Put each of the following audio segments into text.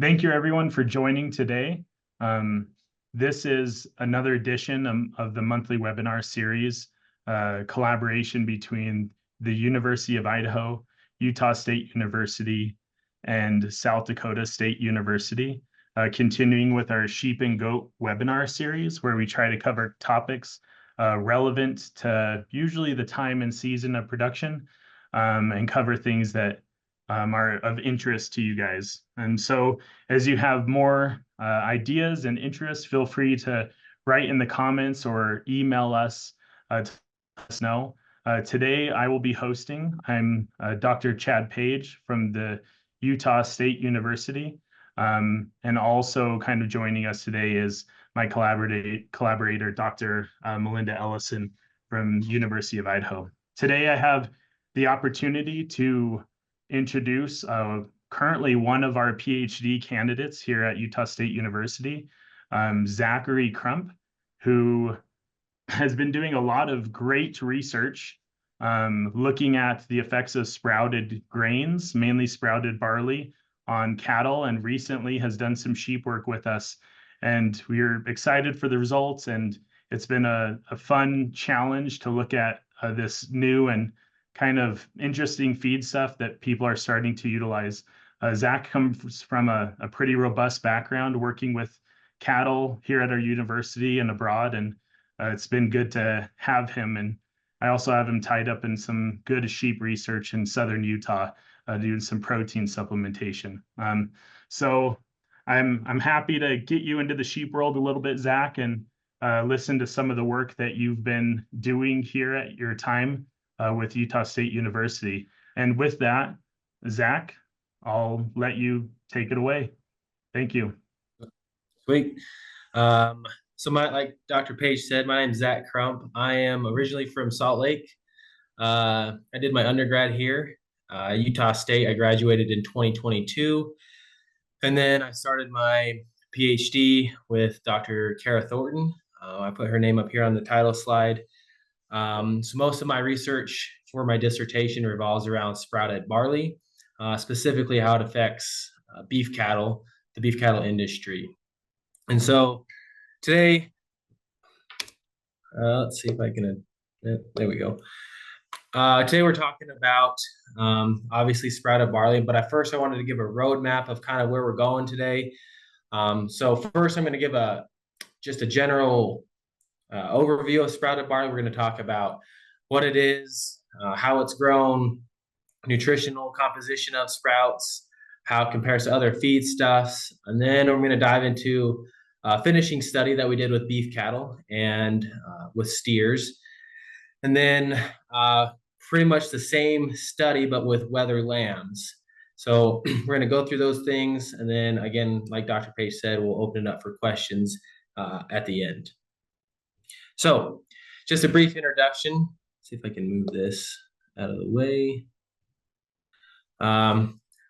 Thank you everyone for joining today. Um, this is another edition of the monthly webinar series, collaboration between the University of Idaho, Utah State University, and South Dakota State University, continuing with our sheep and goat webinar series, where we try to cover topics relevant to usually the time and season of production, and cover things that are of interest to you guys. And so as you have more ideas and interests, feel free to write in the comments or email us to let us know. Today I will be hosting. I'm Dr. Chad Page from the Utah State University. And also kind of joining us today is my collaborator, Dr. Melinda Ellison from University of Idaho. Today I have the opportunity to introduce currently one of our PhD candidates here at Utah State University, Zachary Crump, who has been doing a lot of great research looking at the effects of sprouted grains, mainly sprouted barley, on cattle, and recently has done some sheep work with us. And we're excited for the results, and it's been a fun challenge to look at this new and kind of interesting feed stuff that people are starting to utilize. Zach comes from a pretty robust background working with cattle here at our university and abroad, and it's been good to have him. And I also have him tied up in some good sheep research in southern Utah, doing some protein supplementation. So I'm happy to get you into the sheep world a little bit, Zach, and listen to some of the work that you've been doing here at your time with Utah State University. And with that, Zach, I'll let you take it away. Thank you. Sweet. Like Dr. Page said, my name is Zach Crump. I am originally from Salt Lake. I did my undergrad here, Utah State. I graduated in 2022. And then I started my PhD with Dr. Kara Thornton. I put her name up here on the title slide. So most of my research for my dissertation revolves around sprouted barley, specifically how it affects the beef cattle industry. And so today, let's see if I can, there we go. Today we're talking about obviously sprouted barley, but first I wanted to give a roadmap of kind of where we're going today. So first I'm going to give just a general overview of sprouted barley. We're going to talk about what it is, how it's grown, nutritional composition of sprouts, how it compares to other feedstuffs, and then we're going to dive into a finishing study that we did with beef cattle and with steers, and then pretty much the same study but with wether lambs. So we're going to go through those things, and then again, like Dr. Page said, we'll open it up for questions at the end. So just a brief introduction. See if I can move this out of the way.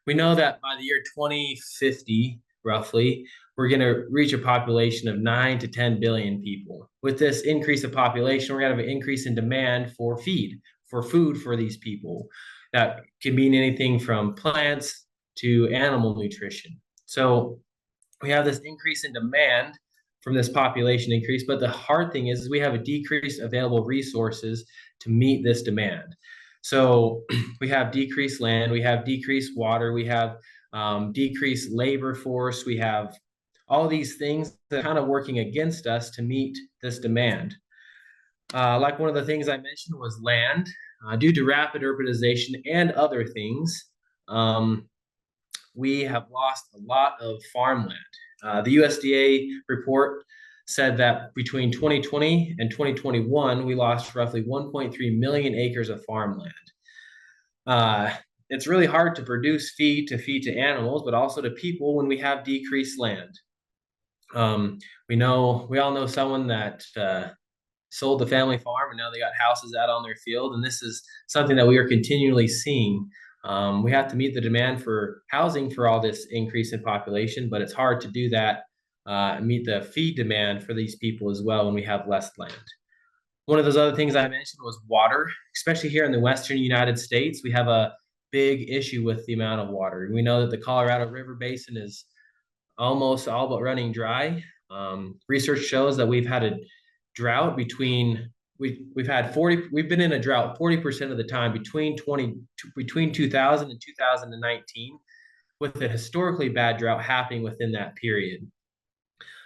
We know that by the year 2050, roughly, we're going to reach a population of 9 to 10 billion people. With this increase of population, we're going to have an increase in demand for food for these people. That can mean anything from plants to animal nutrition. So we have this increase in demand from this population increase, but the hard thing is we have a decreased available resources to meet this demand. So we have decreased land, we have decreased water, we have decreased labor force, we have all these things that are kind of working against us to meet this demand. Like one of the things I mentioned was land. Due to rapid urbanization and other things, we have lost a lot of farmland. The USDA report said that between 2020 and 2021, we lost roughly 1.3 million acres of farmland. It's really hard to produce feed to animals, but also to people when we have decreased land. We all know someone that sold the family farm and now they got houses out on their field. And this is something that we are continually seeing. We have to meet the demand for housing for all this increase in population, but it's hard to do that and meet the feed demand for these people as well when we have less land. One of those other things I mentioned was water, especially here in the Western United States. We have a big issue with the amount of water. We know that the Colorado River Basin is almost all but running dry. Research shows that we've had a drought we've had 40, we've been in a drought 40% of the time between 2000 and 2019, with a historically bad drought happening within that period.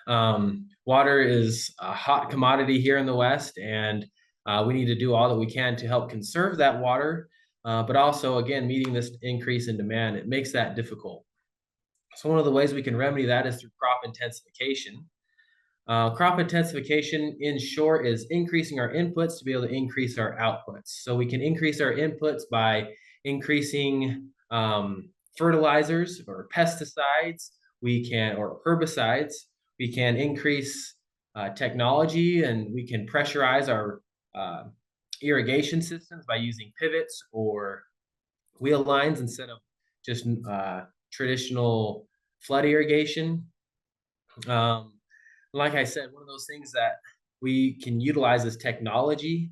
Water is a hot commodity here in the West, and we need to do all that we can to help conserve that water. But also, again, meeting this increase in demand, it makes that difficult. So one of the ways we can remedy that is through crop intensification. Crop intensification, in short, is increasing our inputs to be able to increase our outputs. So we can increase our inputs by increasing fertilizers or pesticides, or herbicides. We can increase technology, and we can pressurize our irrigation systems by using pivots or wheel lines instead of just traditional flood irrigation. Like I said, one of those things that we can utilize is technology.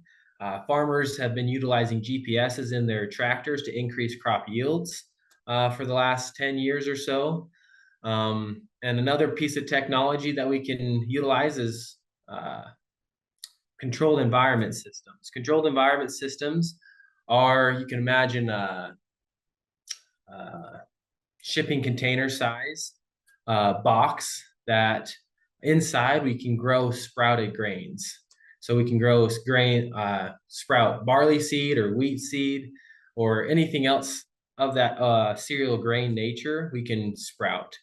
Farmers have been utilizing GPSs in their tractors to increase crop yields for the last 10 years or so. And another piece of technology that we can utilize is controlled environment systems. Controlled environment systems are, you can imagine, shipping container size box that inside we can grow sprouted grains. So we can grow sprout barley seed or wheat seed or anything else of that cereal grain nature we can sprout.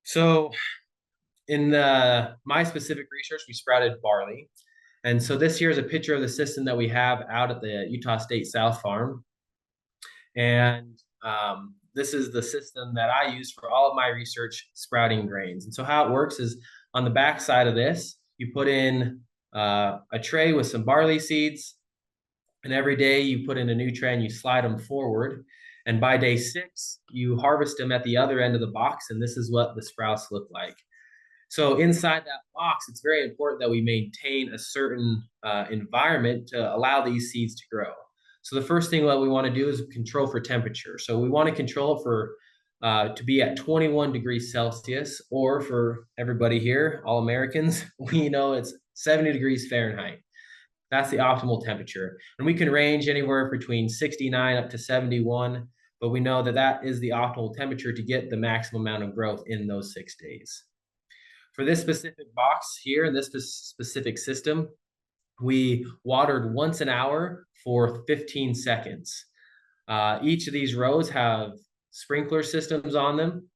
So in my specific research, we sprouted barley. And so this here is a picture of the system that we have out at the Utah State South Farm. And this is the system that I use for all of my research sprouting grains. And so how it works is on the back side of this, you put in a tray with some barley seeds. And every day you put in a new tray and you slide them forward. And by day 6, you harvest them at the other end of the box. And this is what the sprouts look like. So inside that box, it's very important that we maintain a certain environment to allow these seeds to grow. So the first thing that we want to do is control for temperature. So we want to control for to be at 21 degrees Celsius, or for everybody here, all Americans, we know it's 70 degrees Fahrenheit. That's the optimal temperature. And we can range anywhere between 69 up to 71, but we know that that is the optimal temperature to get the maximum amount of growth in those 6 days. For this specific box here, in this specific system, we watered once an hour for 15 seconds. Each of these rows have sprinkler systems on them.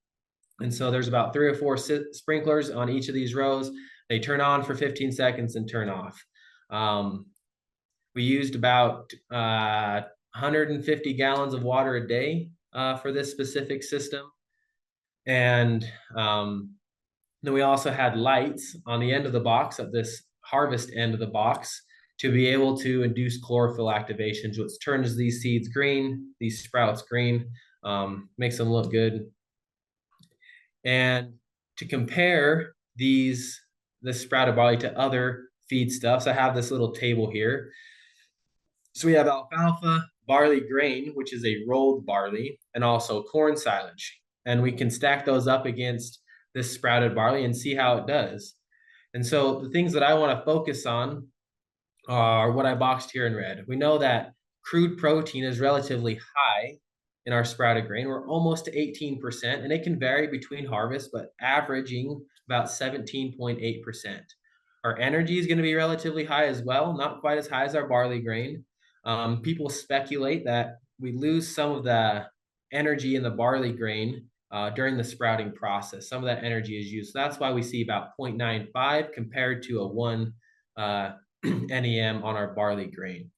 And so there's about 3 or 4 sprinklers on each of these rows. They turn on for 15 seconds and turn off. We used about 150 gallons of water a day for this specific system. And then we also had lights on the end of the box, at this harvest end of the box, to be able to induce chlorophyll activations, which turns these seeds green, these sprouts green, makes them look good. And to compare this sprouted barley to other feedstuffs, I have this little table here. So we have alfalfa, barley grain, which is a rolled barley, and also corn silage. And we can stack those up against this sprouted barley and see how it does. And so the things that I want to focus on are what I boxed here in red. We know that crude protein is relatively high in our sprouted grain. We're almost to 18%, and it can vary between harvests, but averaging about 17.8%. Our energy is going to be relatively high as well, not quite as high as our barley grain. People speculate that we lose some of the energy in the barley grain during the sprouting process. Some of that energy is used. So that's why we see about 0.95 compared to a 1 NEM on our barley grain.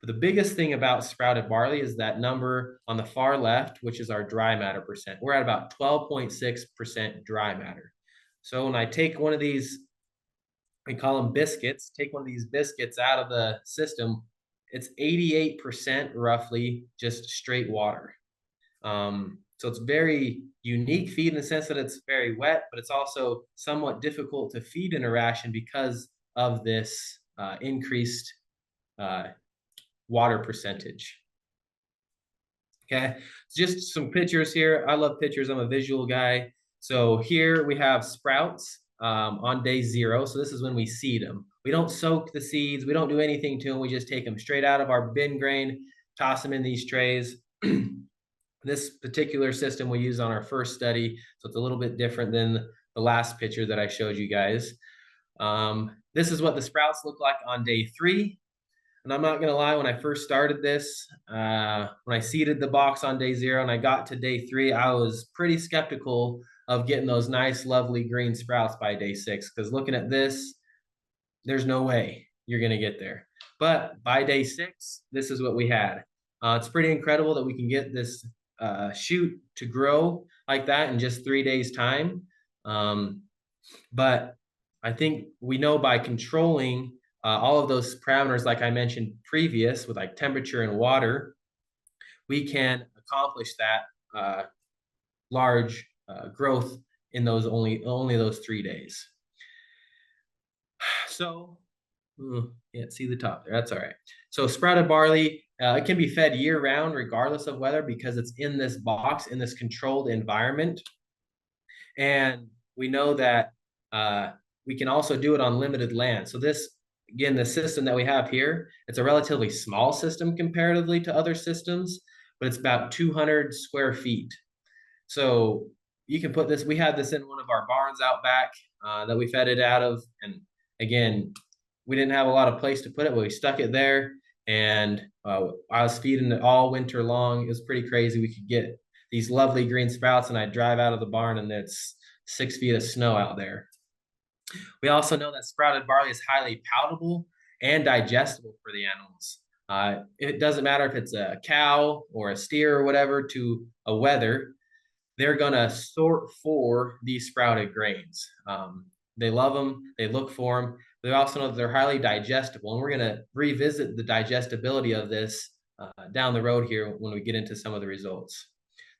But the biggest thing about sprouted barley is that number on the far left, which is our dry matter percent. We're at about 12.6% dry matter. So when I take one of these, we call them biscuits, take one of these biscuits out of the system, it's 88% roughly just straight water. So it's very unique feed in the sense that it's very wet, but it's also somewhat difficult to feed in a ration because of this increased water percentage. Okay, just some pictures here. I love pictures. I'm a visual guy. So here we have sprouts on day 0. So this is when we seed them. We don't soak the seeds. We don't do anything to them. We just take them straight out of our bin grain, toss them in these trays. This particular system we use on our first study, so it's a little bit different than the last picture that I showed you guys. This is what the sprouts look like on day 3. And I'm not going to lie, when I first started this, when I seeded the box on day 0 and I got to day 3, I was pretty skeptical of getting those nice, lovely green sprouts by day 6, because looking at this, there's no way you're going to get there. But by day 6, this is what we had. It's pretty incredible that we can get this shoot to grow like that in just 3 days' time. But I think we know by controlling all of those parameters, like I mentioned previous, with like temperature and water, we can accomplish that large growth in those only those 3 days. So, can't see the top there. That's all right. So sprouted barley, it can be fed year round, regardless of weather, because it's in this box, in this controlled environment. And we know that we can also do it on limited land. So this, again, the system that we have here, it's a relatively small system comparatively to other systems, but it's about 200 square feet. So you can put this, we had this in one of our barns out back that we fed it out of. And again, we didn't have a lot of place to put it, but we stuck it there. And I was feeding it all winter long. It was pretty crazy. We could get these lovely green sprouts, and I'd drive out of the barn and it's 6 feet of snow out there. We also know that sprouted barley is highly palatable and digestible for the animals. It doesn't matter if it's a cow or a steer or whatever to a wether, they're going to sort for these sprouted grains. They love them. They look for them. But they also know that they're highly digestible. And we're going to revisit the digestibility of this down the road here when we get into some of the results.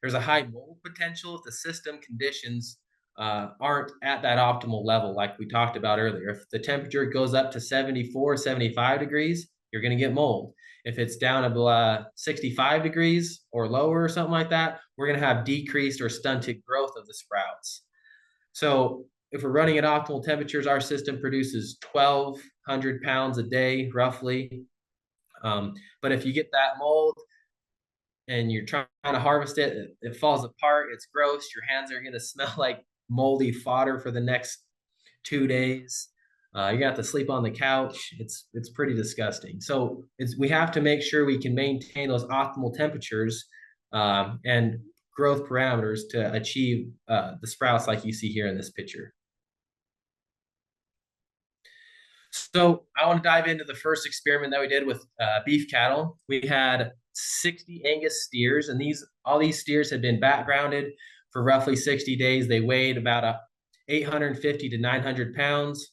There's a high mold potential if the system conditions aren't at that optimal level, like we talked about earlier. If the temperature goes up to 74, 75 degrees, you're going to get mold. If it's down to 65 degrees or lower or something like that, we're going to have decreased or stunted growth of the sprouts. So if we're running at optimal temperatures, our system produces 1,200 pounds a day, roughly. But if you get that mold and you're trying to harvest it, it falls apart, it's gross, your hands are going to smell like moldy fodder for the next 2 days. You're gonna have to sleep on the couch. It's pretty disgusting. So we have to make sure we can maintain those optimal temperatures and growth parameters to achieve the sprouts like you see here in this picture. So I want to dive into the first experiment that we did with beef cattle. We had 60 Angus steers, and all these steers had been backgrounded for roughly 60 days. They weighed about 850 to 900 pounds.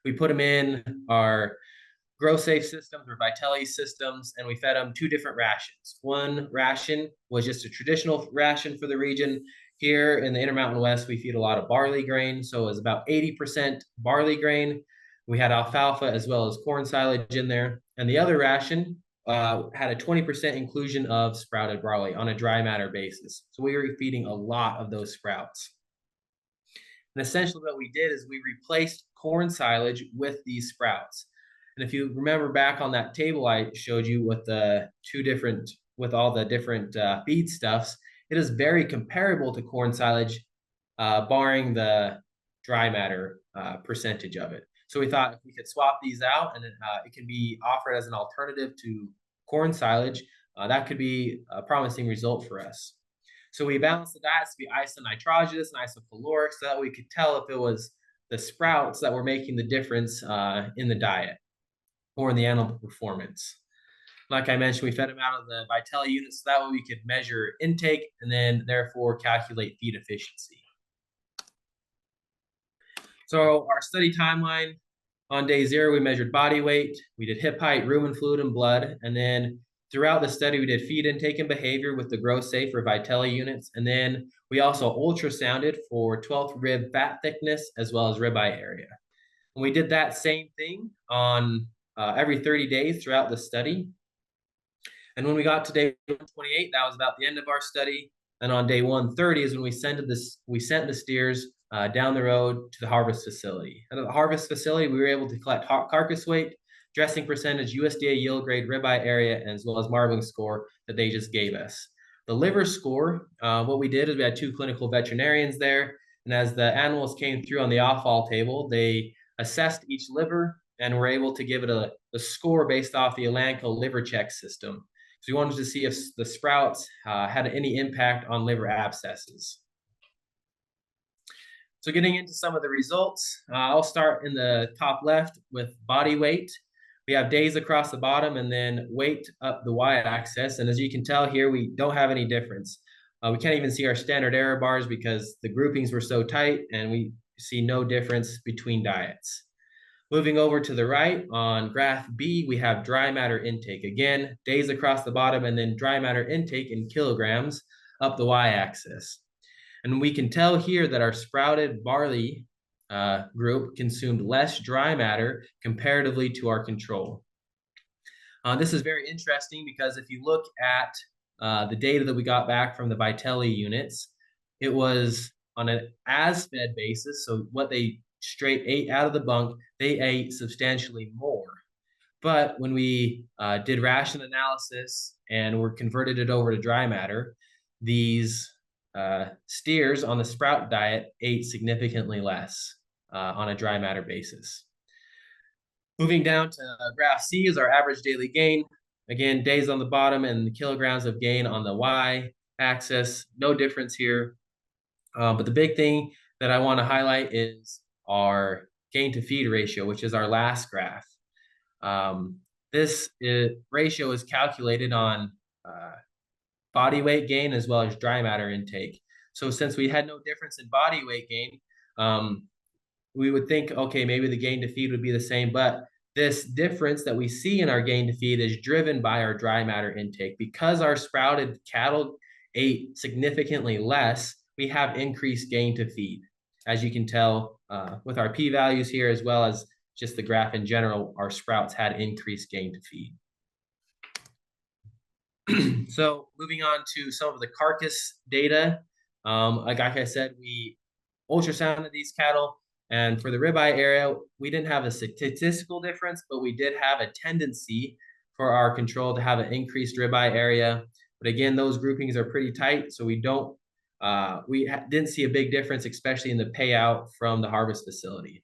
We put them in our Grow Safe systems or Vitelli systems, and we fed them 2 different rations. One ration was just a traditional ration for the region. Here in the Intermountain West, we feed a lot of barley grain, so it was about 80% barley grain. We had alfalfa as well as corn silage in there. And the other ration had a 20% inclusion of sprouted barley on a dry matter basis. So we were feeding a lot of those sprouts. And essentially what we did is we replaced corn silage with these sprouts. And if you remember back on that table I showed you with with all the different feed stuffs, it is very comparable to corn silage, barring the dry matter percentage of it. So we thought if we could swap these out and it can be offered as an alternative to corn silage, that could be a promising result for us. So we balanced the diets to be isonitrogenous and isocaloric so that we could tell if it was the sprouts that were making the difference in the diet or in the animal performance. Like I mentioned, we fed them out of the Vitelli units so that way we could measure intake and then therefore calculate feed efficiency. So our study timeline, on day 0, we measured body weight, we did hip height, rumen fluid, and blood, and then throughout the study, we did feed intake and behavior with the Grow Safe or Vitelli units, and then we also ultrasounded for 12th rib fat thickness as well as ribeye area. And we did that same thing on every 30 days throughout the study. And when we got to day 128, that was about the end of our study. And on day 130 is when we sent the steers down the road to the harvest facility. And at the harvest facility, we were able to collect carcass weight, dressing percentage, USDA yield grade, ribeye area, as well as marbling score that they just gave us. The liver score, what we did is we had 2 clinical veterinarians there, and as the animals came through on the off-fall table, they assessed each liver and were able to give it a score based off the Elanco liver check system. So we wanted to see if the sprouts had any impact on liver abscesses. So getting into some of the results, I'll start in the top left with body weight. We have days across the bottom and then weight up the y-axis. And as you can tell here, we don't have any difference. We can't even see our standard error bars because the groupings were so tight, and we see no difference between diets. Moving over to the right on graph B, we have dry matter intake. Again, days across the bottom and then dry matter intake in kilograms up the y-axis. And we can tell here that our sprouted barley group consumed less dry matter comparatively to our control. This is very interesting because if you look at the data that we got back from the Vitelli units, it was on an as-fed basis. So what they straight ate out of the bunk, they ate substantially more. But when we did ration analysis and we converted it over to dry matter, these steers on the sprout diet ate significantly less on a dry matter basis. Moving down to graph C is our average daily gain. Again, days on the bottom and the kilograms of gain on the y-axis. No difference here. But the big thing that I want to highlight is our gain to feed ratio, which is our last graph. This ratio is calculated on body weight gain as well as dry matter intake. So since we had no difference in body weight gain, we would think, okay, maybe the gain to feed would be the same, but this difference that we see in our gain to feed is driven by our dry matter intake. Because our sprouted cattle ate significantly less, we have increased gain to feed. As you can tell with our p-values here, as well as just the graph in general, our sprouts had increased gain to feed. So moving on to some of the carcass data. Like I said, we ultrasounded these cattle, and for the ribeye area, we didn't have a statistical difference, but we did have a tendency for our control to have an increased ribeye area. But again, those groupings are pretty tight, so we didn't see a big difference, especially in the payout from the harvest facility.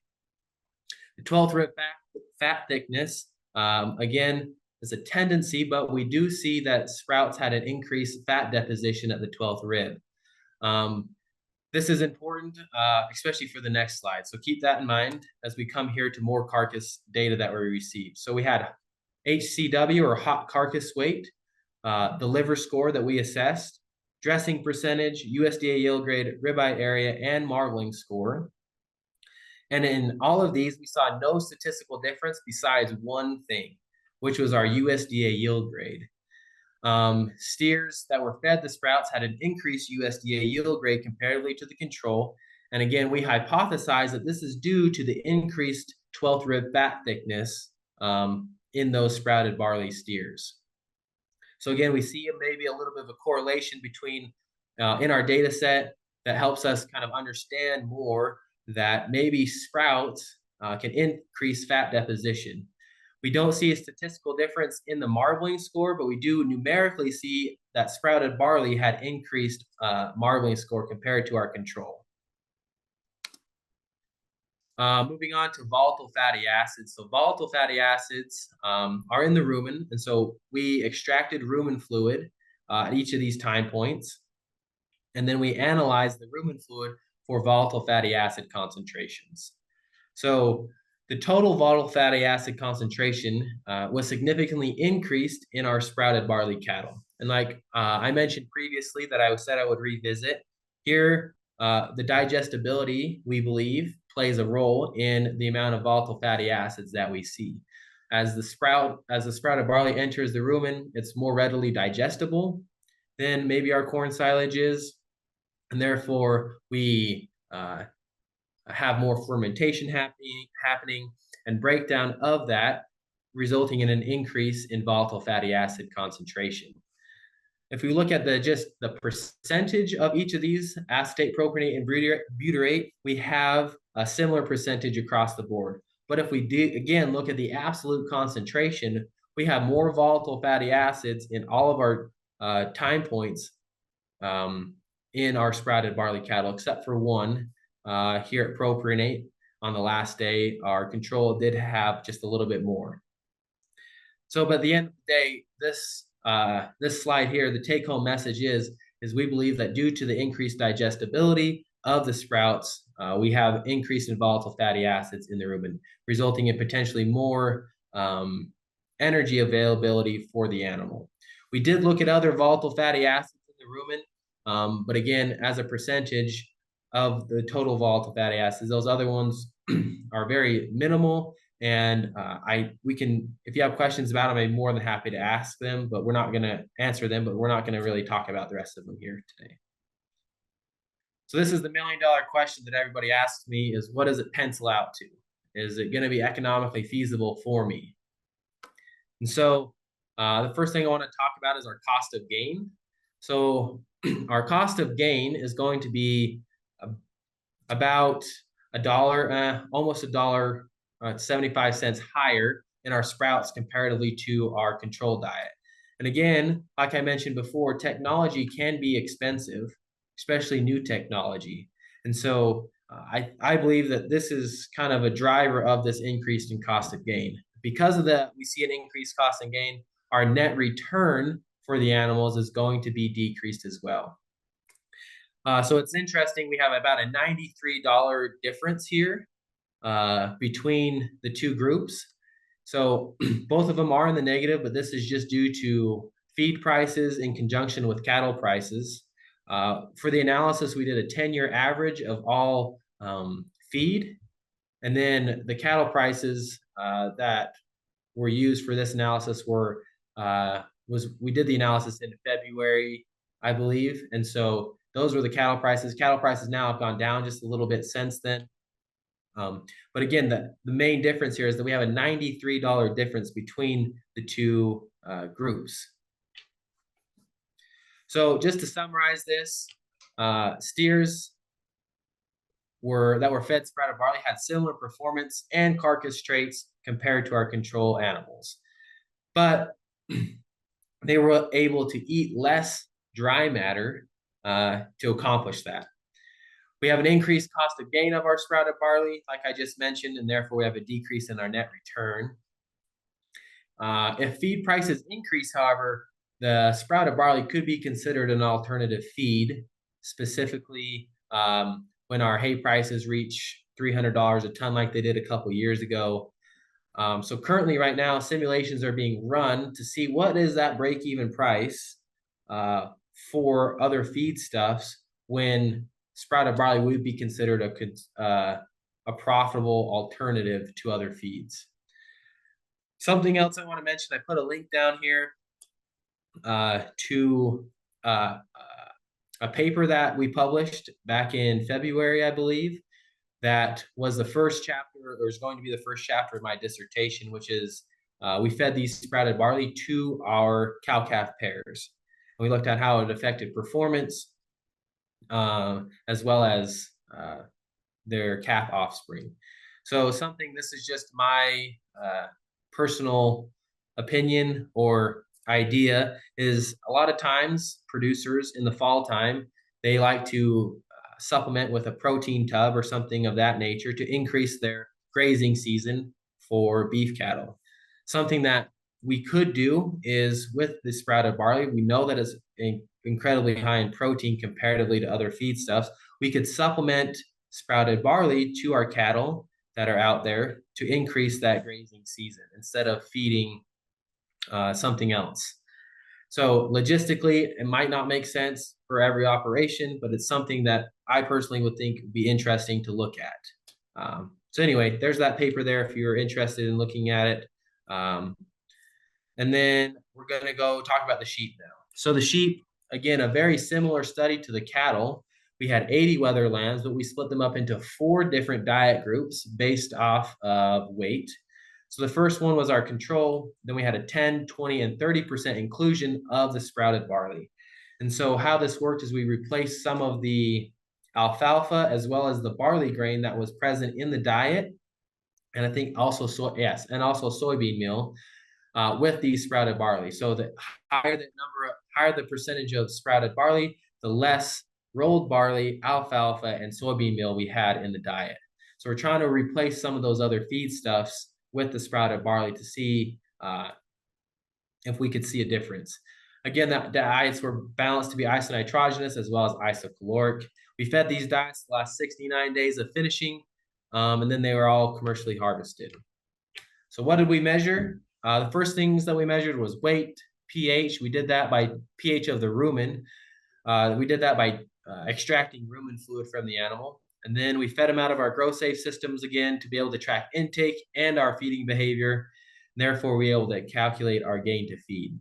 The 12th rib fat thickness, again, is a tendency, but we do see that sprouts had an increased fat deposition at the 12th rib. This is important, especially for the next slide. So keep that in mind as we come here to more carcass data that we received. So we had HCW, or hot carcass weight, the liver score that we assessed, dressing percentage, USDA yield grade, ribeye area, and marbling score. And in all of these, we saw no statistical difference besides one thing, which was our USDA yield grade. Steers that were fed the sprouts had an increased USDA yield grade comparatively to the control. And again, we hypothesize that this is due to the increased 12th rib fat thickness in those sprouted barley steers. So again, we see maybe a little bit of a correlation between in our data set that helps us kind of understand more that maybe sprouts can increase fat deposition. We don't see a statistical difference in the marbling score, but we do numerically see that sprouted barley had increased marbling score compared to our control. Moving on to volatile fatty acids. So volatile fatty acids are in the rumen, and so we extracted rumen fluid at each of these time points, and then we analyzed the rumen fluid for volatile fatty acid concentrations. So the total volatile fatty acid concentration was significantly increased in our sprouted barley cattle. And like I mentioned previously that I said I would revisit, here the digestibility, we believe, plays a role in the amount of volatile fatty acids that we see. As the sprouted barley enters the rumen, it's more readily digestible than maybe our corn silage is, and therefore we have more fermentation happening and breakdown of that, resulting in an increase in volatile fatty acid concentration. if we look at just the percentage of each of these, acetate, propionate, and butyrate, we have a similar percentage across the board. But if we do, again, look at the absolute concentration, we have more volatile fatty acids in all of our time points in our sprouted barley cattle, except for one here at propionate. On the last day, our control did have just a little bit more. So, but at the end of the day, this slide here, the take-home message is we believe that due to the increased digestibility of the sprouts, we have increased in volatile fatty acids in the rumen, resulting in potentially more energy availability for the animal. We did look at other volatile fatty acids in the rumen, but again, as a percentage of the total volatile fatty acids, those other ones are very minimal. And we can, if you have questions about them, I'm more than happy to ask them, but we're not going to answer them, but we're not going to really talk about the rest of them here today. So this is the $1 million question that everybody asks me is, what does it pencil out to? Is it going to be economically feasible for me? And so the first thing I want to talk about is our cost of gain. So our cost of gain is going to be about $1, almost $1. 75 cents higher in our sprouts comparatively to our control diet. And again, like I mentioned before, technology can be expensive, especially new technology. And so I believe that this is kind of a driver of this increase in cost of gain. Because of that, we see an increased cost of gain. Our net return for the animals is going to be decreased as well. So it's interesting. We have about a $93 difference here between the two groups. So both of them are in the negative, but this is just due to feed prices in conjunction with cattle prices. For the analysis, we did a 10-year average of all feed, and then the cattle prices that were used for this analysis were we did the analysis in February, I believe, and so those were the cattle prices. Cattle prices now have gone down just a little bit since then. But again, the main difference here is that we have a $93 difference between the two groups. So just to summarize this, steers that were fed sprouted barley had similar performance and carcass traits compared to our control animals. But they were able to eat less dry matter to accomplish that. We have an increased cost of gain of our sprouted barley, like I just mentioned, and therefore we have a decrease in our net return. If feed prices increase, however, the sprouted barley could be considered an alternative feed, specifically when our hay prices reach $300 a ton like they did a couple years ago. So currently right now, simulations are being run to see what is that break-even price for other feedstuffs when sprouted barley would be considered a profitable alternative to other feeds. Something else I want to mention, I put a link down here to a paper that we published back in February, I believe, that was the first chapter, or is going to be the first chapter of my dissertation, which is we fed these sprouted barley to our cow-calf pairs. And we looked at how it affected performance, as well as their calf offspring. So this is just my personal opinion or idea, is a lot of times producers in the fall time, they like to supplement with a protein tub or something of that nature to increase their grazing season for beef cattle. Something that we could do is with the sprouted barley, we know that it's incredibly high in protein comparatively to other feedstuffs. We could supplement sprouted barley to our cattle that are out there to increase that grazing season instead of feeding something else. So logistically, it might not make sense for every operation, but it's something that I personally would think would be interesting to look at. So anyway, there's that paper there if you're interested in looking at it. And then we're going to go talk about the sheep now. So the sheep, again, a very similar study to the cattle. We had 80 Wether lambs, but we split them up into 4 different diet groups based off of weight. So the first one was our control. Then we had a 10, 20, and 30% inclusion of the sprouted barley. And so how this worked is we replaced some of the alfalfa as well as the barley grain that was present in the diet, and I think also and also soybean meal with these sprouted barley. So the higher the percentage of sprouted barley, the less rolled barley, alfalfa, and soybean meal we had in the diet. So we're trying to replace some of those other feedstuffs with the sprouted barley to see if we could see a difference. Again, the diets were balanced to be isonitrogenous as well as isocaloric. We fed these diets the last 69 days of finishing, and then they were all commercially harvested. So what did we measure? The first things that we measured was weight, pH. We did that by pH of the rumen. We did that by extracting rumen fluid from the animal. And then we fed them out of our grow safe systems again to be able to track intake and our feeding behavior. And therefore, we were able to calculate our gain to feed.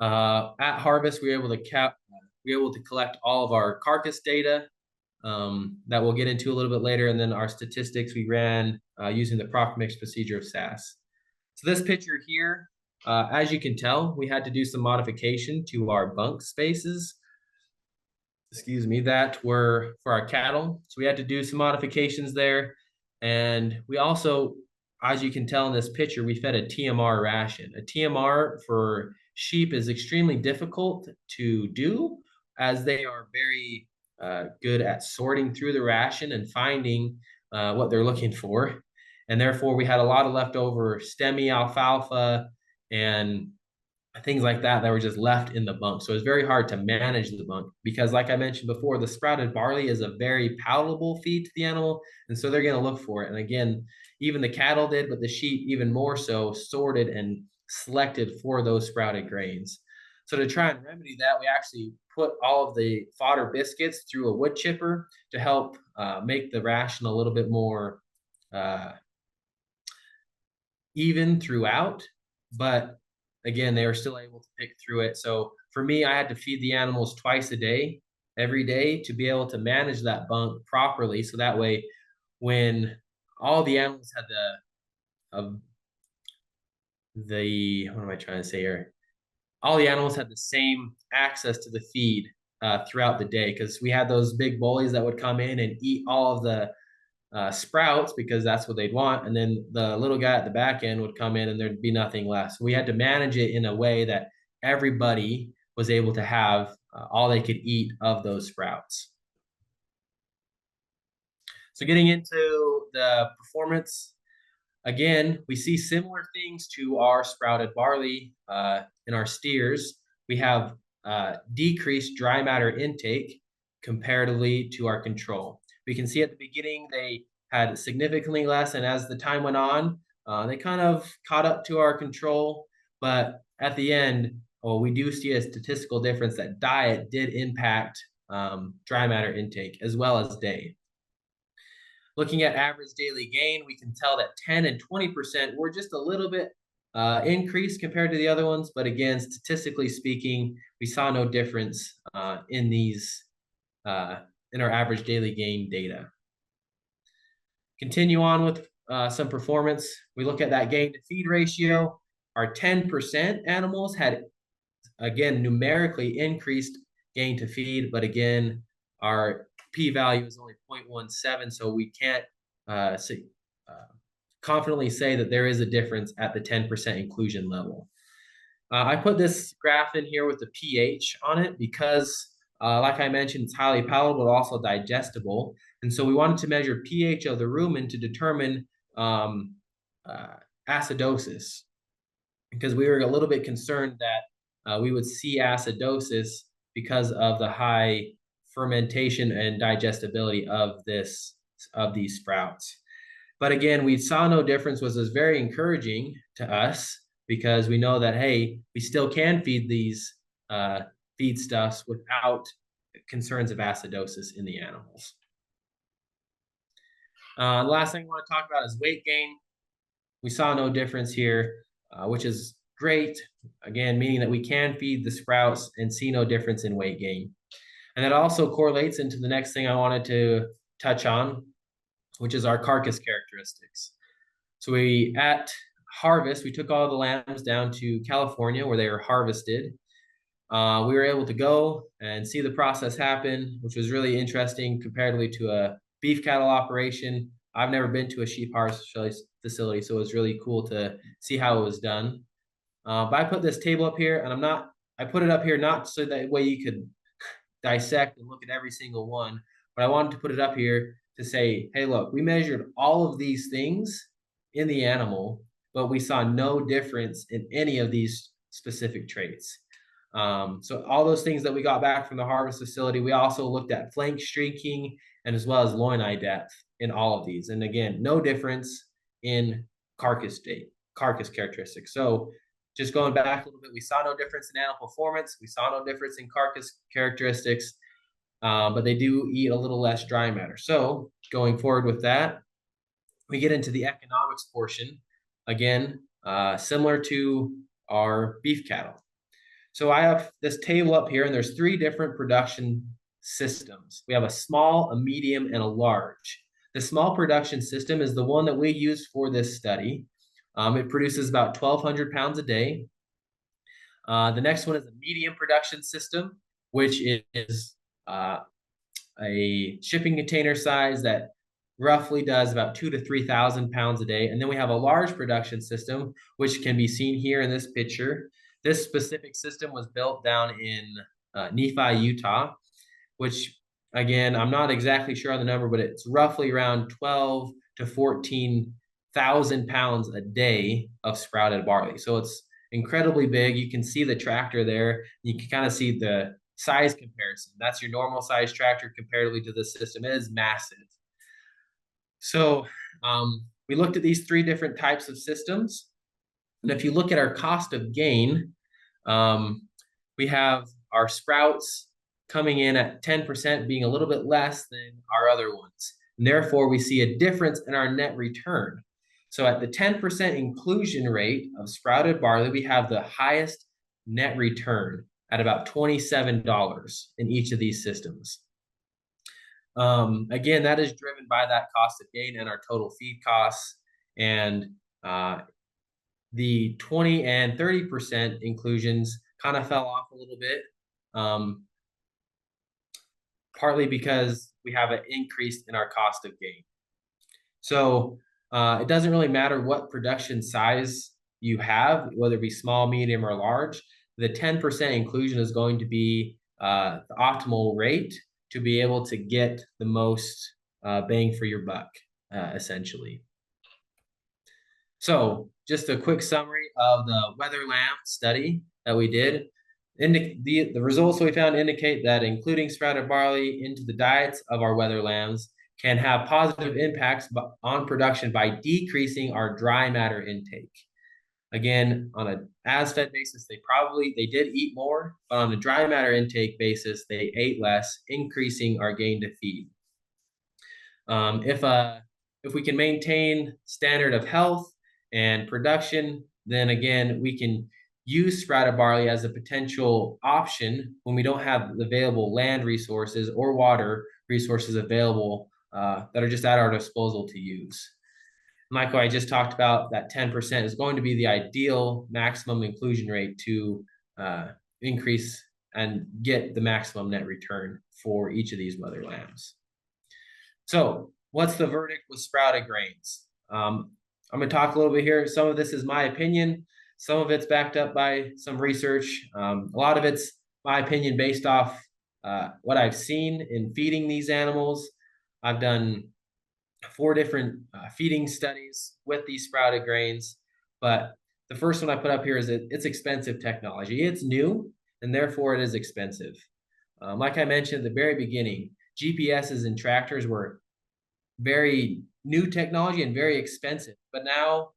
At harvest, we were able to collect all of our carcass data that we'll get into a little bit later, and then our statistics we ran using the Procmix procedure of SAS. So this picture here, as you can tell, we had to do some modification to our bunk spaces, that were for our cattle. So we had to do some modifications there. And we also, as you can tell in this picture, we fed a TMR ration. A TMR for sheep is extremely difficult to do, as they are very good at sorting through the ration and finding what they're looking for. And therefore, we had a lot of leftover stemmy alfalfa and things like that that were just left in the bunk. So it's very hard to manage the bunk because, like I mentioned before, the sprouted barley is a very palatable feed to the animal. And so they're going to look for it. And again, even the cattle did, but the sheep even more so sorted and selected for those sprouted grains. So to try and remedy that, we actually put all of the fodder biscuits through a wood chipper to help make the ration a little bit more even throughout. But again, they were still able to pick through it. So for me, I had to feed the animals twice a day, every day, to be able to manage that bunk properly. So that way, when all the animals had what am I trying to say here? All the animals had the same access to the feed throughout the day, because we had those big bullies that would come in and eat all of the sprouts because that's what they'd want. And then the little guy at the back end would come in and there'd be nothing left. So we had to manage it in a way that everybody was able to have all they could eat of those sprouts. So getting into the performance, again, we see similar things to our sprouted barley in our steers. We have decreased dry matter intake comparatively to our control. We can see at the beginning they had significantly less, and as the time went on, they kind of caught up to our control. But at the end, we do see a statistical difference that diet did impact dry matter intake as well as day. Looking at average daily gain, we can tell that 10 and 20% were just a little bit increased compared to the other ones. But again, statistically speaking, we saw no difference in these in our average daily gain data. Continue on with some performance. We look at that gain to feed ratio. Our 10% animals had, again, numerically increased gain to feed, but again, our p-value is only 0.17, so we can't confidently say that there is a difference at the 10% inclusion level. I put this graph in here with the pH on it because, like I mentioned, it's highly palatable, but also digestible. And so we wanted to measure pH of the rumen to determine acidosis, because we were a little bit concerned that we would see acidosis because of the high fermentation and digestibility of these sprouts. But again, we saw no difference, which was very encouraging to us, because we know that, hey, we still can feed these feedstuffs without concerns of acidosis in the animals. The last thing I want to talk about is weight gain. We saw no difference here, which is great. Again, meaning that we can feed the sprouts and see no difference in weight gain. And that also correlates into the next thing I wanted to touch on, which is our carcass characteristics. So at harvest, we took all the lambs down to California where they were harvested. We were able to go and see the process happen, which was really interesting comparatively to a beef cattle operation. I've never been to a sheep harvest facility, so it was really cool to see how it was done. But I put this table up here, and I put it up here not so that way you could dissect and look at every single one, but I wanted to put it up here to say, hey, look, we measured all of these things in the animal, but we saw no difference in any of these specific traits. So all those things that we got back from the harvest facility, we also looked at flank streaking and as well as loin eye depth in all of these. And again, no difference in carcass characteristics. So just going back a little bit, we saw no difference in animal performance. We saw no difference in carcass characteristics, but they do eat a little less dry matter. So going forward with that, we get into the economics portion. Again, similar to our beef cattle. So I have this table up here, and there's 3 different production systems. We have a small, a medium, and a large. The small production system is the one that we used for this study. It produces about 1,200 pounds a day. The next one is a medium production system, which is a shipping container size that roughly does about 2,000 to 3,000 pounds a day. And then we have a large production system, which can be seen here in this picture. This specific system was built down in Nephi, Utah, which again, I'm not exactly sure on the number, but it's roughly around 12 to 14,000 pounds a day of sprouted barley. So it's incredibly big. You can see the tractor there. You can kind of see the size comparison. That's your normal size tractor comparatively to this system. It is massive. So we looked at these 3 different types of systems. And if you look at our cost of gain, we have our sprouts coming in at 10% being a little bit less than our other ones. And therefore, we see a difference in our net return. So at the 10% inclusion rate of sprouted barley, we have the highest net return at about $27 in each of these systems. Again, that is driven by that cost of gain and our total feed costs. And the 20 and 30% inclusions kind of fell off a little bit, partly because we have an increase in our cost of gain. So it doesn't really matter what production size you have, whether it be small, medium, or large. The 10% inclusion is going to be the optimal rate to be able to get the most bang for your buck, essentially. So just a quick summary of the Wether lamb study that we did. The results we found indicate that including sprouted barley into the diets of our Wether lambs can have positive impacts on production by decreasing our dry matter intake. Again, on a as-fed basis, they did eat more, but on a dry matter intake basis, they ate less, increasing our gain to feed. If we can maintain standard of health and production, then again, we can use sprouted barley as a potential option when we don't have available land resources or water resources available that are just at our disposal to use. Michael, I just talked about that 10% is going to be the ideal maximum inclusion rate to increase and get the maximum net return for each of these Wether lambs. So what's the verdict with sprouted grains? I'm going to talk a little bit here. Some of this is my opinion. Some of it's backed up by some research. A lot of it's my opinion based off what I've seen in feeding these animals. I've done 4 different feeding studies with these sprouted grains, but the first one I put up here is it's expensive technology. It's new, and therefore it is expensive. Like I mentioned at the very beginning, GPSs and tractors were very new technology and very expensive, but now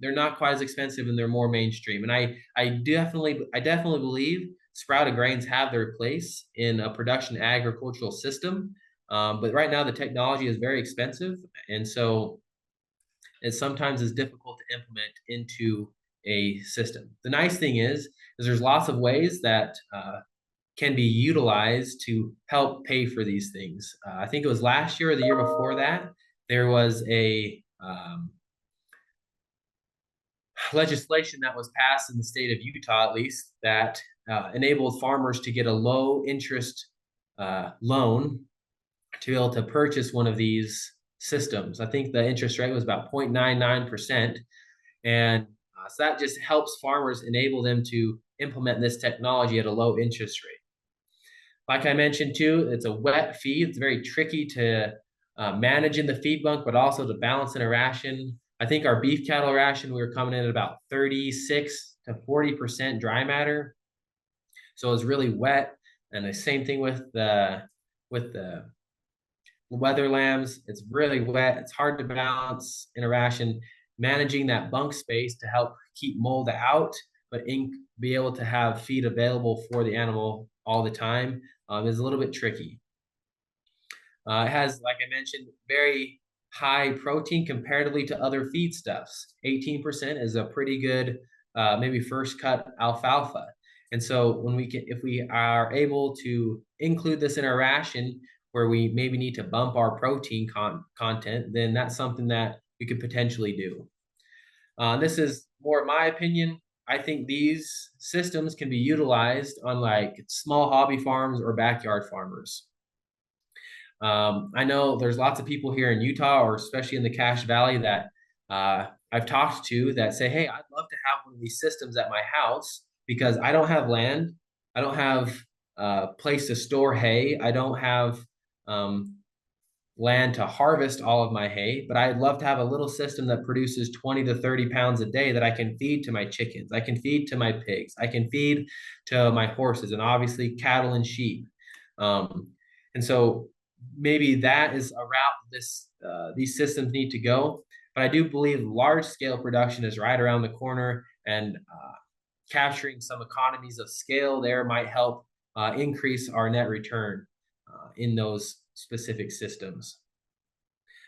they're not quite as expensive and they're more mainstream. And I definitely believe sprouted grains have their place in a production agricultural system. But right now the technology is very expensive, and so it sometimes is difficult to implement into a system. The nice thing is there's lots of ways that can be utilized to help pay for these things. I think it was last year or the year before that, there was a legislation that was passed in the state of Utah, at least, that enabled farmers to get a low interest loan to be able to purchase one of these systems. I think the interest rate was about 0.99%. And so that just helps farmers, enable them to implement this technology at a low interest rate. Like I mentioned too, it's a wet feed. It's very tricky to manage in the feed bunk, but also to balance in a ration. I think our beef cattle ration, we were coming in at about 36 to 40% dry matter. So it was really wet. And the same thing with the Wether lambs. It's really wet. It's hard to balance in a ration. Managing that bunk space to help keep mold out, but be able to have feed available for the animal all the time is a little bit tricky. It has, like I mentioned, very high protein comparatively to other feedstuffs. 18% is a pretty good, maybe first cut alfalfa. And so if we are able to include this in our ration, where we maybe need to bump our protein content, then that's something that we could potentially do. This is more my opinion. I think these systems can be utilized on like small hobby farms or backyard farmers. I know there's lots of people here in Utah, or especially in the Cache Valley, that I've talked to that say, hey, I'd love to have one of these systems at my house because I don't have land. I don't have a place to store hay. I don't have land to harvest all of my hay, but I'd love to have a little system that produces 20 to 30 pounds a day that I can feed to my chickens. I can feed to my pigs. I can feed to my horses, and obviously cattle and sheep. And so maybe that is a route these systems need to go. But I do believe large scale production is right around the corner, and capturing some economies of scale there might help increase our net return in those specific systems.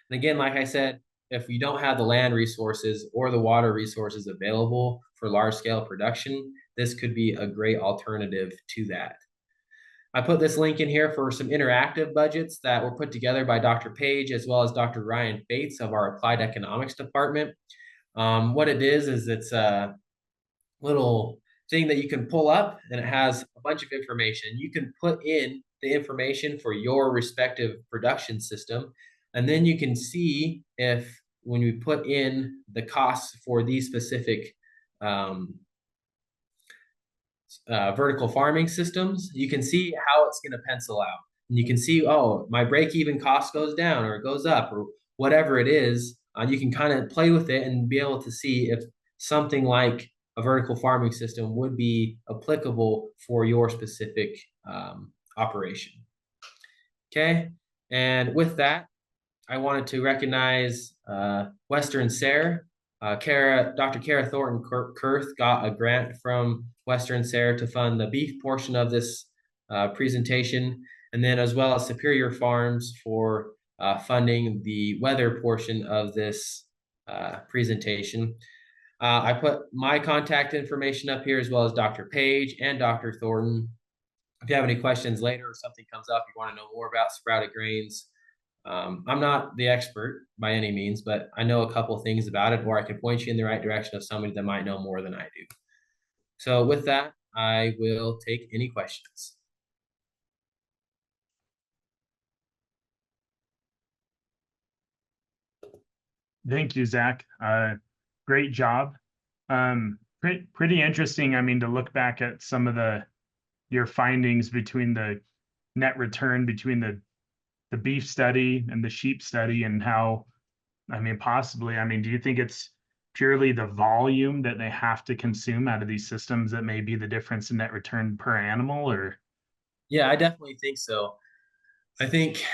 And again, like I said, if you don't have the land resources or the water resources available for large scale production, this could be a great alternative to that. I put this link in here for some interactive budgets that were put together by Dr. Page as well as Dr. Ryan Bates of our Applied Economics Department. What it is it's a little thing that you can pull up, and it has a bunch of information. You can put in the information for your respective production system, and then you can see if, when we put in the costs for these specific vertical farming systems, you can see how it's going to pencil out. And you can see, oh, my break-even cost goes down or it goes up or whatever it is. You can kind of play with it and be able to see if something like a vertical farming system would be applicable for your specific operation. Okay, and with that, I wanted to recognize Western SARE. Dr. Kara Thornton Kurth got a grant from Western SARE to fund the beef portion of this presentation, and then as well as Superior Farms for funding the Wether portion of this presentation. I put my contact information up here as well as Dr. Page and Dr. Thornton. If you have any questions later or something comes up, you want to know more about sprouted grains, I'm not the expert by any means, but I know a couple of things about it, or I can point you in the right direction of somebody that might know more than I do. So with that, I will take any questions. Thank you, Zach. Great job. Pretty interesting. I mean, to look back at some of your findings between the net return between the beef study and the sheep study, and how, I mean, possibly, I mean, do you think it's purely the volume that they have to consume out of these systems that may be the difference in net return per animal, or? Yeah, I definitely think so. I think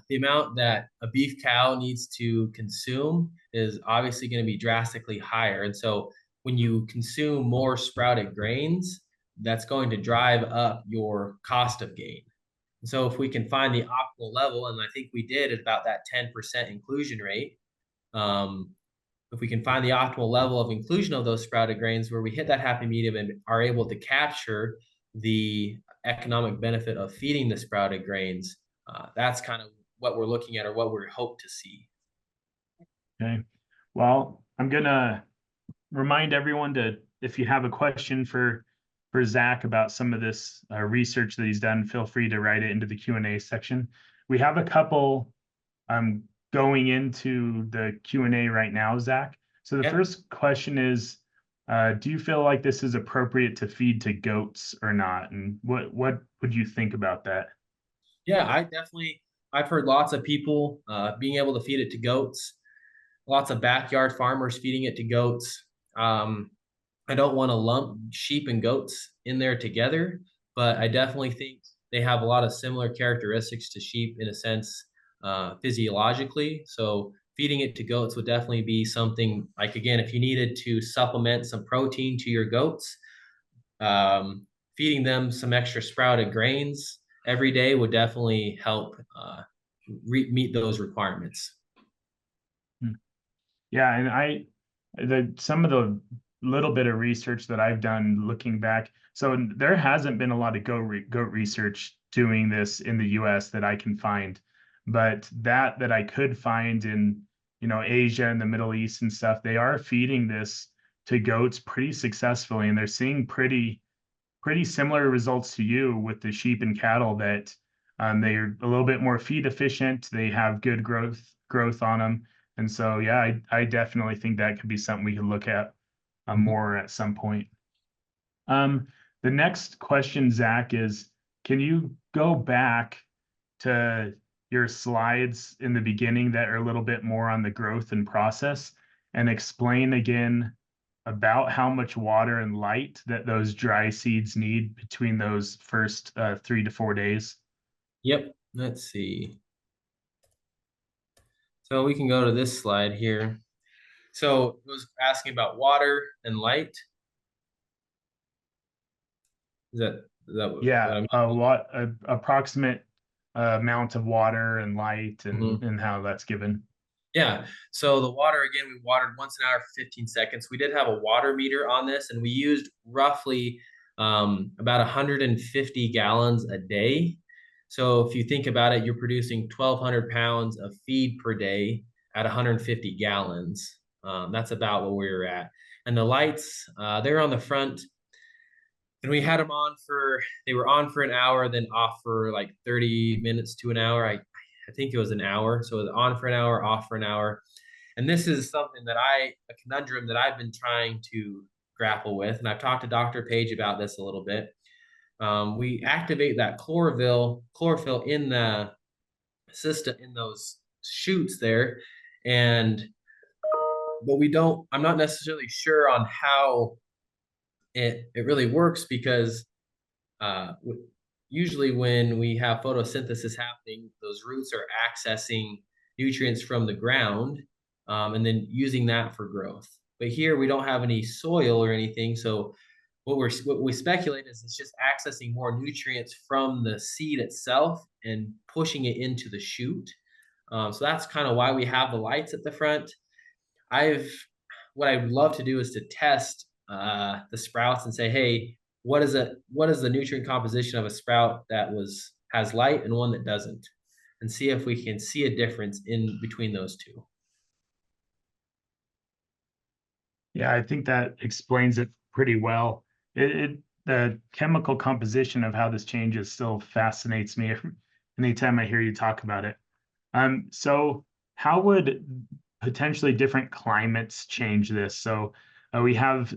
the amount that a beef cow needs to consume is obviously going to be drastically higher. And so when you consume more sprouted grains, that's going to drive up your cost of gain. And so if we can find the optimal level, and I think we did at about that 10% inclusion rate, if we can find the optimal level of inclusion of those sprouted grains where we hit that happy medium and are able to capture the economic benefit of feeding the sprouted grains, that's kind of what we're looking at, or what we hope to see. Okay. Well, I'm going to remind everyone to, if you have a question for for Zach about some of this research that he's done, feel free to write it into the Q&A section. We have a couple going into the Q&A right now, Zach. So the Yeah. first question is, do you feel like this is appropriate to feed to goats or not? And what would you think about that? Yeah, I've heard lots of people being able to feed it to goats, lots of backyard farmers feeding it to goats. I don't want to lump sheep and goats in there together, but I definitely think they have a lot of similar characteristics to sheep in a sense, physiologically. So feeding it to goats would definitely be something like, again, if you needed to supplement some protein to your goats, feeding them some extra sprouted grains every day would definitely help meet those requirements. Yeah, and some of the little bit of research that I've done looking back, so there hasn't been a lot of goat research doing this in the US that I can find, but that I could find in, Asia and the Middle East and stuff, they are feeding this to goats pretty successfully, and they're seeing pretty similar results to you with the sheep and cattle that they're a little bit more feed efficient. They have good growth on them. And so, yeah, I definitely think that could be something we could look at Mhm. more at some point. Um, the next question, Zach, is can you go back to your slides in the beginning that are a little bit more on the growth and process and explain again about how much water and light that those dry seeds need between those first 3 to 4 days? Yep. Let's see. So we can go to this slide here. So it was asking about water and light. Is that what Yeah, I'm approximate amount of water and light Mhm. and how that's given. Yeah. So the water, again, we watered once an hour for 15 seconds. We did have a water meter on this, and we used roughly about 150 gallons a day. So if you think about it, you're producing 1,200 pounds of feed per day at 150 gallons. That's about what we were at. And the lights, they're on the front, and we had them on they were on for an hour, then off for like 30 minutes to an hour. I think it was an hour. So it was on for an hour, off for an hour. And this is something a conundrum that I've been trying to grapple with. And I've talked to Dr. Page about this a little bit. We activate that chlorophyll in the system, in those shoots there. But I'm not necessarily sure on how it really works because uh, usually when we have photosynthesis happening, those roots are accessing nutrients from the ground, and then using that for growth. But here we don't have any soil or anything, so what we speculate is it's just accessing more nutrients from the seed itself and pushing it into the shoot. So that's kind of why we have the lights at the front. I've What I would love to do is to test the sprouts and say, hey, what is the nutrient composition of a sprout that has light and one that doesn't, and see if we can see a difference in between those two. Yeah, I think that explains it pretty well. The chemical composition of how this changes still fascinates me anytime I hear you talk about it. So how would potentially different climates change this? So we have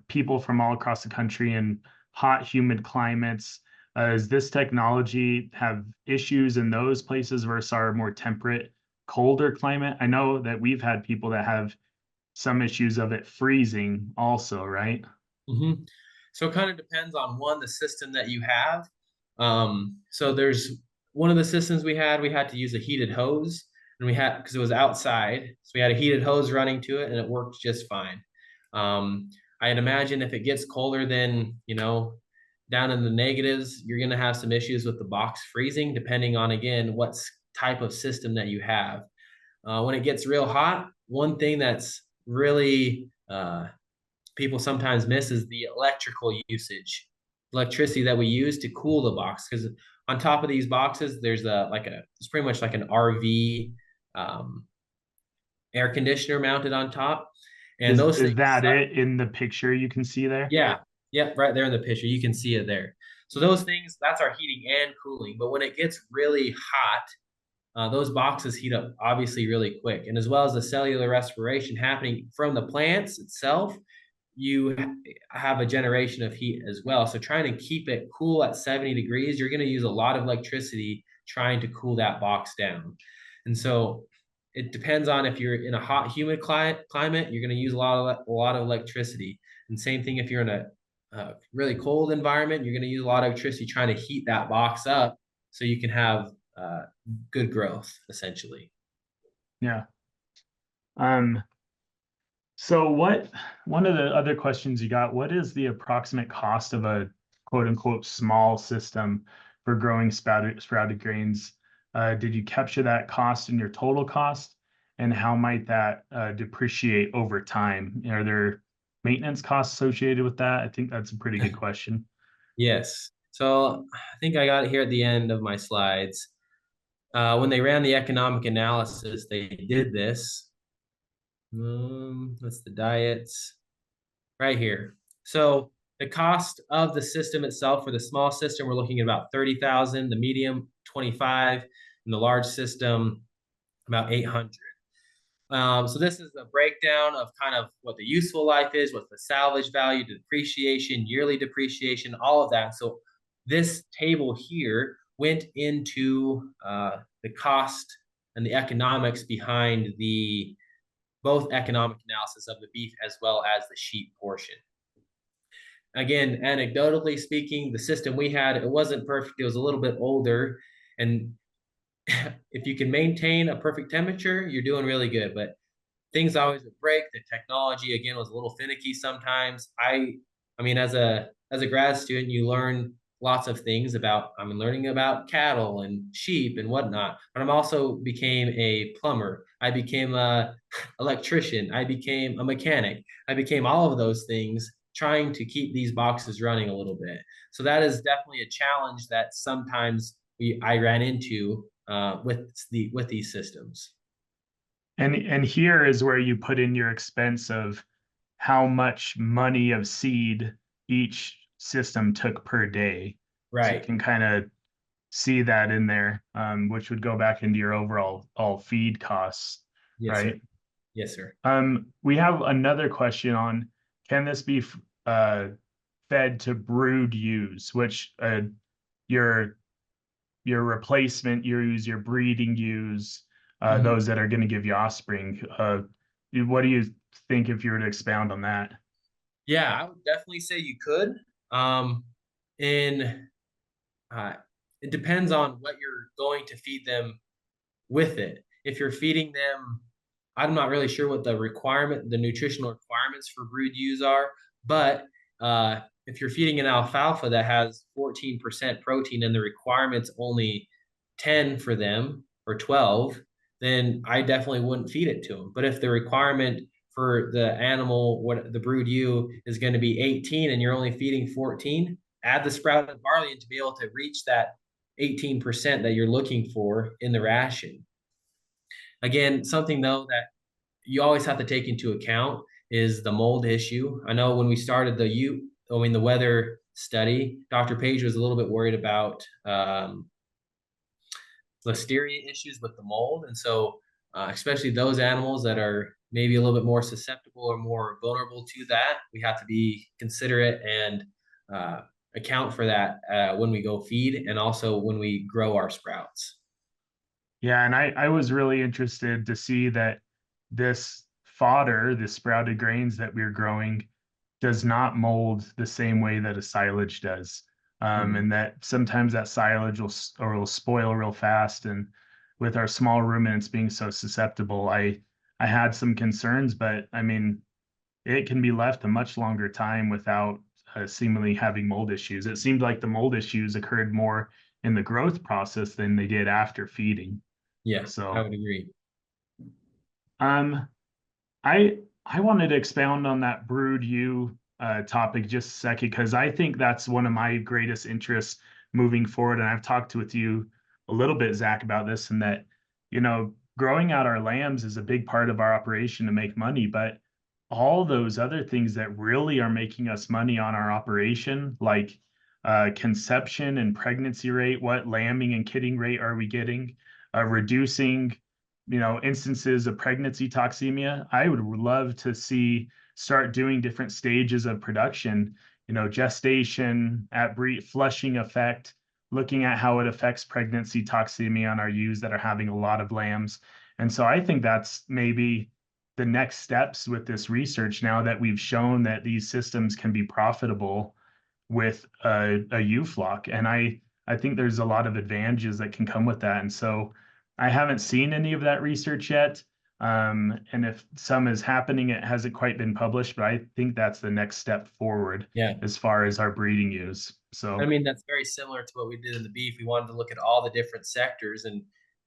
people from all across the country in hot, humid climates. Does this technology have issues in those places versus our more temperate, colder climate? I know that we've had people that have some issues of it freezing also, right? Mm-hmm. So it kind of depends on the system that you have. So there's one of the systems we had to use a heated hose, and because it was outside, so we had a heated hose running to it, and it worked just fine. I'd imagine if it gets colder than, down in the negatives, you're going to have some issues with the box freezing, depending on, again, what type of system that you have. When it gets real hot, one thing that's really people sometimes miss is the electricity that we use to cool the box. Because on top of these boxes, it's pretty much like an RV um, air conditioner mounted on top, and Is those is things that suck. it in the picture you can see there? Yeah, Yep, right there in the picture. You can see it there. So those things, that's our heating and cooling. But when it gets really hot, those boxes heat up obviously really quick. And as well as the cellular respiration happening from the plants itself, you have a generation of heat as well. So trying to keep it cool at 70 degrees, you're going to use a lot of electricity trying to cool that box down. And so it depends on if you're in a hot, humid climate, you're going to use a lot of electricity. And same thing if you're in a really cold environment, you're going to use a lot of electricity trying to heat that box up so you can have uh, good growth, essentially. Yeah. Um, so one of the other questions you got, what is the approximate cost of a quote unquote small system for growing sprouted grains? Did you capture that cost in your total cost? And how might that depreciate over time? Are there maintenance costs associated with that? I think that's a pretty good question. Yes. So I think I got it here at the end of my slides. When they ran the economic analysis, they did this. That's the diets right here. So the cost of the system itself for the small system, we're looking at about 30,000, the medium 25, and the large system about 800. So this is a breakdown of kind of what the useful life is, what the salvage value, depreciation, yearly depreciation, all of that. So this table here went into the cost and the economics behind the both economic analysis of the beef as well as the sheep portion. Again, anecdotally speaking, the system we had, it wasn't perfect. It was a little bit older. And if you can maintain a perfect temperature, you're doing really good. But things always would break. The technology again was a little finicky sometimes. I mean, as a grad student, you learn lots of things about. I'm learning about cattle and sheep and whatnot. But I'm also became a plumber. I became a electrician. I became a mechanic. I became all of those things trying to keep these boxes running a little bit. So that is definitely a challenge that sometimes I ran into with these systems. And here is where you put in your expense of how much money of seed each system took per day. So you Right. can kind of see that in there, which would go back into your overall all feed costs, Yes, sir. right? Yes, sir. We have another question on, can this be uh, fed to brood ewes, which your your replacement ewes, your breeding ewes, Mhm. those that are going to give you offspring. What do you think if you were to expound on that? Yeah, I would definitely say you could. In uh, It depends on what you're going to feed them with it. If you're feeding them, I'm not really sure what the nutritional requirements for brood ewes are, but if you're feeding an alfalfa that has 14% protein and the requirement's only 10 for them or 12, then I definitely wouldn't feed it to them. But if the requirement for the animal, what the brood ewe is going to be 18 and you're only feeding 14, add the sprouted barley in to be able to reach that 18% that you're looking for in the ration. Again, something though that you always have to take into account is the mold issue. I know when we started the Wether study, Dr. Page was a little bit worried about listeria issues with the mold. And so, especially those animals that are maybe a little bit more susceptible or more vulnerable to that, we have to be considerate and uh, account for that when we go feed and also when we grow our sprouts. Yeah, and I was really interested to see that this fodder, the sprouted grains that we're growing, does not mold the same way that a silage does. Hmm. And that sometimes that silage will spoil real fast. And with our small ruminants being so susceptible, I had some concerns, but I mean, it can be left a much longer time without seemingly having mold issues. It seemed like the mold issues occurred more in the growth process than they did after feeding. Yeah, I So, would agree. um, I wanted to expound on that brood ewe topic just a second because I think that's one of my greatest interests moving forward. And I've talked with you a little bit, Zach, about this, and that growing out our lambs is a big part of our operation to make money, but all those other things that really are making us money on our operation, like conception and pregnancy rate, what lambing and kidding rate are we getting, reducing, instances of pregnancy toxemia. I would love to see start doing different stages of production, gestation, at breed, flushing effect, looking at how it affects pregnancy toxemia on our ewes that are having a lot of lambs. And so I think that's maybe the next steps with this research now that we've shown that these systems can be profitable with a ewe flock. And I think there's a lot of advantages that can come with that. And so I haven't seen any of that research yet. And if some is happening, it hasn't quite been published, but I think that's the next step forward Yeah. as far as our breeding ewes. So I mean, that's very similar to what we did in the beef. We wanted to look at all the different sectors, and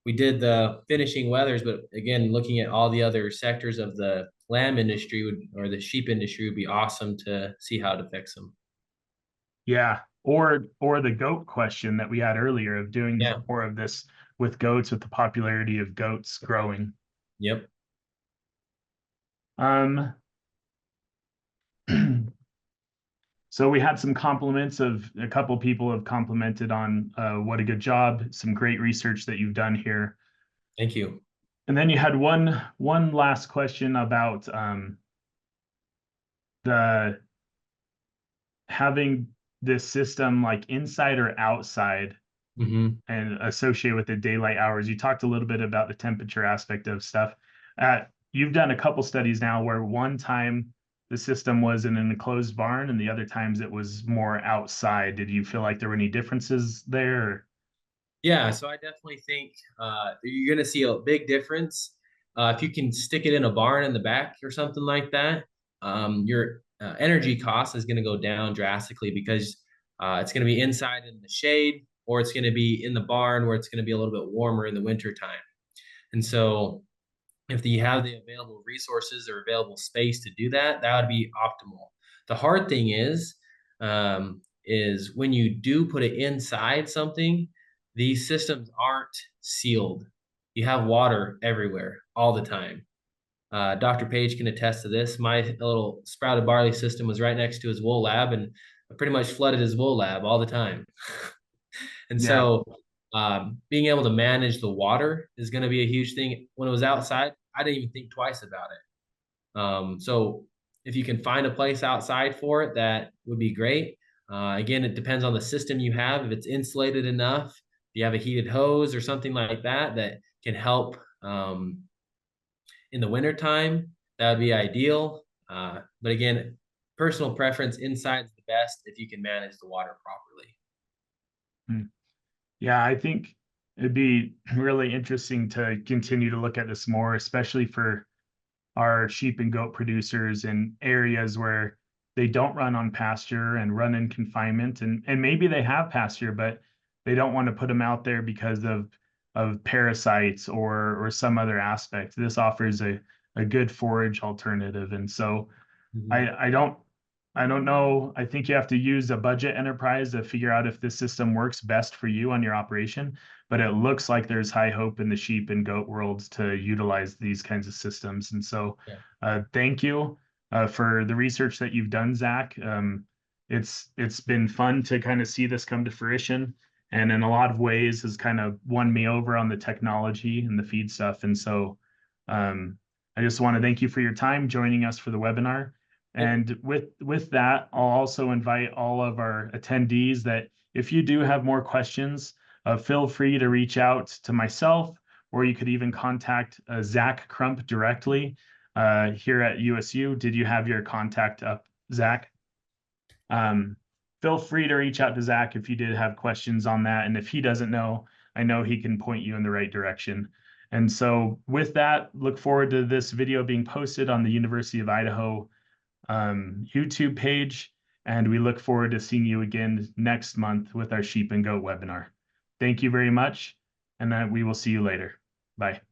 we did the finishing wethers, but again, looking at all the other sectors of the lamb industry or the sheep industry would be awesome to see how to fix them. yeah, or the goat question that we had earlier of doing Yeah. more of this with goats, with the popularity of goats growing. Yep. Um, so we had some compliments of a couple people have complimented on what a good job, some great research that you've done here. Thank you. And then you had one last question about the having this system like inside or outside Mm-hmm. and associated with the daylight hours. You talked a little bit about the temperature aspect of stuff. You've done a couple studies now where one time the system was in an enclosed barn and the other times it was more outside. Did you feel like there were any differences there? Yeah, so I definitely think you're going to see a big difference if you can stick it in a barn in the back or something like that. Your energy cost is going to go down drastically because it's going to be inside in the shade, or it's going to be in the barn where it's going to be a little bit warmer in the winter time. And so, if you have the available resources or available space to do that, that would be optimal. The hard thing is when you do put it inside something, these systems aren't sealed. You have water everywhere all the time. Dr. Page can attest to this. My little sprouted barley system was right next to his wool lab, and I pretty much flooded his wool lab all the time. And Yeah. so being able to manage the water is going to be a huge thing. When it was outside, I didn't even think twice about it. So if you can find a place outside for it, that would be great. Again, it depends on the system you have. If it's insulated enough, if you have a heated hose or something like that that can help in the wintertime, that would be ideal. But again, personal preference, inside's the best if you can manage the water properly. Yeah, I think it'd be really interesting to continue to look at this more, especially for our sheep and goat producers in areas where they don't run on pasture and run in confinement, and maybe they have pasture, but they don't want to put them out there because of parasites or some other aspect. This offers a good forage alternative. And so I I don't know. I think you have to use a budget enterprise to figure out if this system works best for you on your operation, but it looks like there's high hope in the sheep and goat worlds to utilize these kinds of systems. And so thank you for the research that you've done, Zach. It's been fun to kind of see this come to fruition, and in a lot of ways has kind of won me over on the technology and the feed stuff. And so um, I just want to thank you for your time joining us for the webinar. And with that, I'll also invite all of our attendees that if you do have more questions, feel free to reach out to myself, or you could even contact Zach Crump directly here at USU. Did you have your contact up, Zach? Feel free to reach out to Zach if you did have questions on that. And if he doesn't know, I know he can point you in the right direction. And so with that, look forward to this video being posted on the University of Idaho YouTube page, and we look forward to seeing you again next month with our sheep and goat webinar. Thank you very much, and we will see you later. Bye.